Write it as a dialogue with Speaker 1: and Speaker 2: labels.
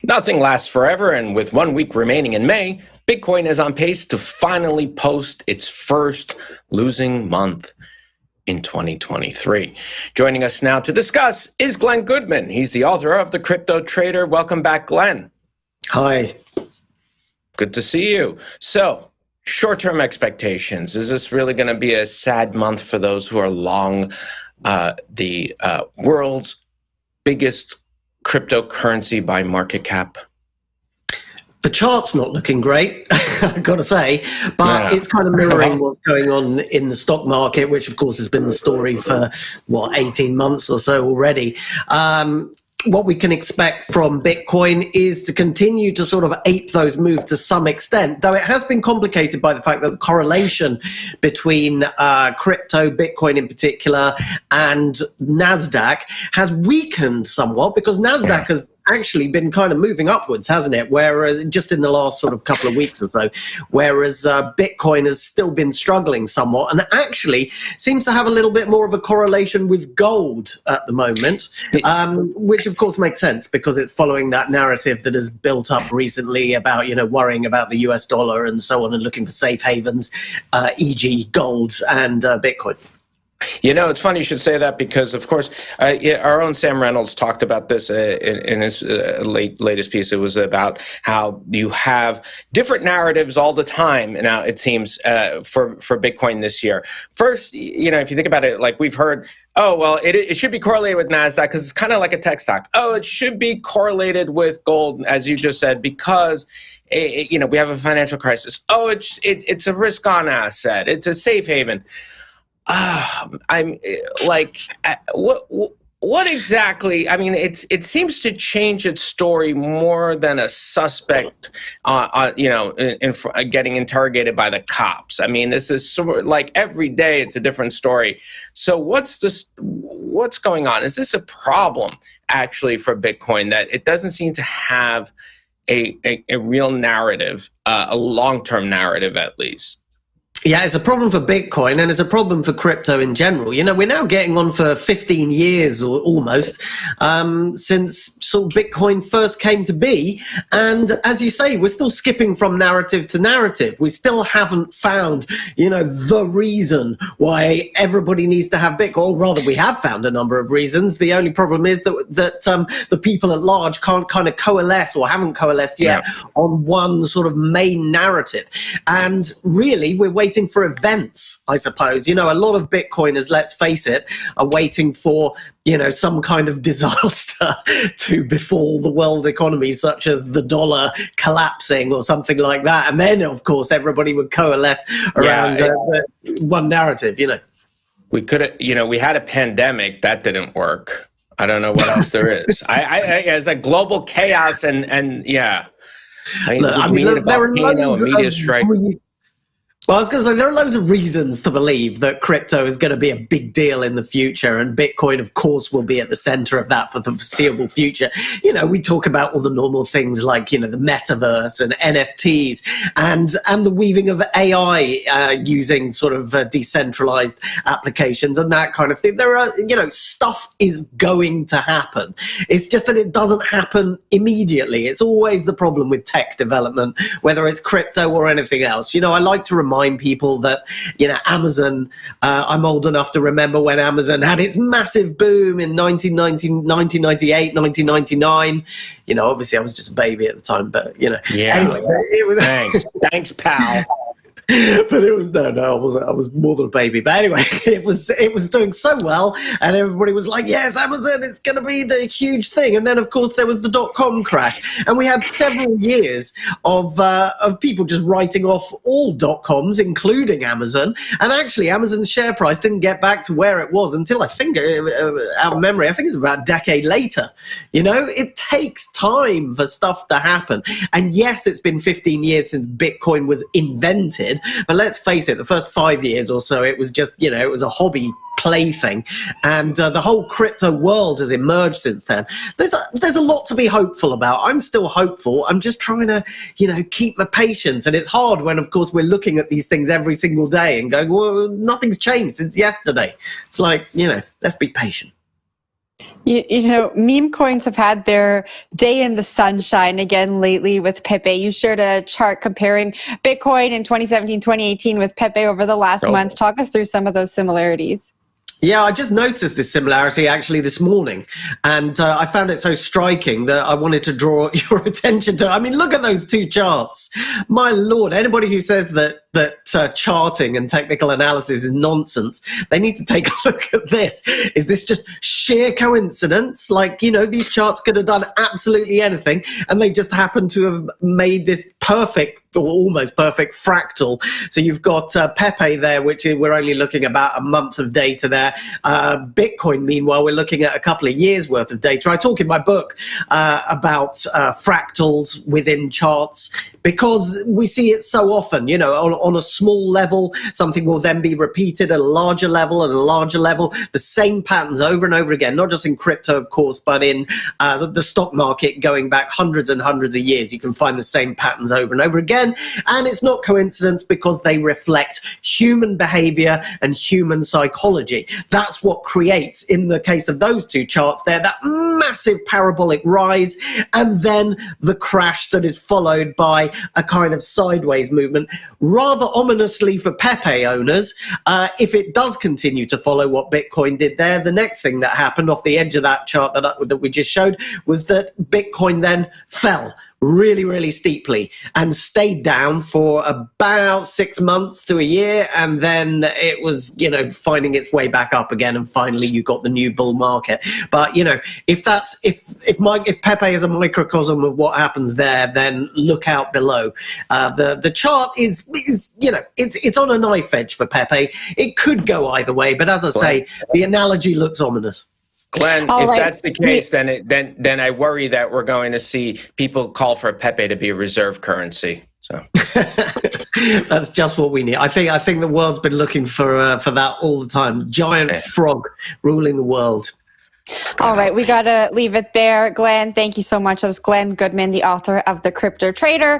Speaker 1: Nothing lasts forever, and with 1 week remaining in May, Bitcoin is on pace to finally post its first losing month in 2023. Joining us now to discuss is Glen Goodman. He's the author of The Crypto Trader. Welcome back, Glen.
Speaker 2: Hi.
Speaker 1: Good to see you. So, short-term expectations. Is this really going to be a sad month for those who are long the world's biggest cryptocurrency by market cap?
Speaker 2: The chart's not looking great, I've got to say, but it's kind of mirroring what's going on in the stock market, which of course has been the story for, 18 months or so already. What we can expect from Bitcoin is to continue to sort of ape those moves to some extent, though it has been complicated by the fact that the correlation between crypto, Bitcoin in particular, and NASDAQ has weakened somewhat, because NASDAQ has actually been kind of moving upwards, hasn't it? Whereas just in the last sort of couple of weeks or so, whereas Bitcoin has still been struggling somewhat, and actually seems to have a little bit more of a correlation with gold at the moment, which of course makes sense because it's following that narrative that has built up recently about, worrying about the US dollar and so on and looking for safe havens, e.g. gold and Bitcoin.
Speaker 1: It's funny you should say that because, of course, our own Sam Reynolds talked about this in his latest piece. It was about how you have different narratives all the time now, it seems, for Bitcoin this year. First, if you think about it, like we've heard, it should be correlated with NASDAQ because it's kind of like a tech stock. It should be correlated with gold, as you just said, because we have a financial crisis. It's a risk-on asset. It's a safe haven. I'm like, what exactly? I mean, it seems to change its story more than a suspect, getting interrogated by the cops. I mean, this is sort of like every day it's a different story. So what's going on? Is this a problem actually for Bitcoin that it doesn't seem to have a real narrative, a long-term narrative at least?
Speaker 2: Yeah, it's a problem for Bitcoin and it's a problem for crypto in general. We're now getting on for 15 years or almost since sort of Bitcoin first came to be. And as you say, we're still skipping from narrative to narrative. We still haven't found, the reason why everybody needs to have Bitcoin. Or rather, we have found a number of reasons. The only problem is that the people at large can't kind of coalesce or haven't coalesced yet on one sort of main narrative. And really, we're waiting for events, I suppose. A lot of Bitcoiners, let's face it, are waiting for, some kind of disaster to befall the world economy, such as the dollar collapsing or something like that. And then, of course, everybody would coalesce around one narrative,
Speaker 1: We could have, we had a pandemic. That didn't work. I don't know what else there is. It's a global chaos and yeah.
Speaker 2: There are
Speaker 1: a media strike.
Speaker 2: Well, I was going to say, there are loads of reasons to believe that crypto is going to be a big deal in the future, and Bitcoin, of course, will be at the center of that for the foreseeable future. We talk about all the normal things like, the metaverse and NFTs and the weaving of AI using sort of decentralized applications and that kind of thing. There are, stuff is going to happen. It's just that it doesn't happen immediately. It's always the problem with tech development, whether it's crypto or anything else. I like to remind people that, Amazon, I'm old enough to remember when Amazon had its massive boom in 1998, 1999. Obviously I was just a baby at the time, but, anyway. It was
Speaker 1: Thanks, pal.
Speaker 2: But it was I was more than a baby. But anyway, it was doing so well, and everybody was like, "Yes, Amazon, it's going to be the huge thing." And then, of course, there was the .com crash, and we had several years of people just writing off all .coms, including Amazon. And actually, Amazon's share price didn't get back to where it was until I think, out of memory, I think it's about a decade later. It takes time for stuff to happen. And yes, it's been 15 years since Bitcoin was invented. But let's face it, the first 5 years or so, it was just, it was a hobby plaything. And the whole crypto world has emerged since then. There's a lot to be hopeful about. I'm still hopeful. I'm just trying to, keep my patience. And it's hard when, of course, we're looking at these things every single day and going, well, nothing's changed since yesterday. It's like, let's be patient.
Speaker 3: You know, meme coins have had their day in the sunshine again lately with Pepe. You shared a chart comparing Bitcoin in 2017, 2018 with Pepe over the last month. Talk us through some of those similarities.
Speaker 2: Yeah, I just noticed this similarity actually this morning, and I found it so striking that I wanted to draw your attention to. I mean, look at those two charts. My Lord, anybody who says that charting and technical analysis is nonsense, they need to take a look at this. Is this just sheer coincidence? Like, you know, these charts could have done absolutely anything, and they just happen to have made this perfect or almost perfect fractal. So you've got Pepe there, which we're only looking about a month of data there. Bitcoin, meanwhile, we're looking at a couple of years worth of data. I talk in my book about fractals within charts because we see it so often, you know, on a small level, something will then be repeated at a larger level and a larger level, the same patterns over and over again, not just in crypto, of course, but in the stock market going back hundreds and hundreds of years. You can find the same patterns over and over again. And it's not coincidence because they reflect human behavior and human psychology. That's what creates, in the case of those two charts there, that massive parabolic rise and then the crash that is followed by a kind of sideways movement. Rather ominously for Pepe owners, if it does continue to follow what Bitcoin did there, the next thing that happened off the edge of that chart that we just showed was that Bitcoin then fell really, really steeply and stayed down for about 6 months to a year. And then it was, you know, finding its way back up again. And finally you got the new bull market. But, you know, if Pepe is a microcosm of what happens there, then look out below. The chart is, you know, it's on a knife edge for Pepe. It could go either way. But as I say, the analogy looks ominous.
Speaker 1: Glenn, if that's the case, then I worry that we're going to see people call for Pepe to be a reserve currency. So
Speaker 2: that's just what we need. I think the world's been looking for that all the time. Giant frog ruling the world.
Speaker 3: All right, we got to leave it there. Glenn, thank you so much. That was Glen Goodman, the author of The Crypto Trader.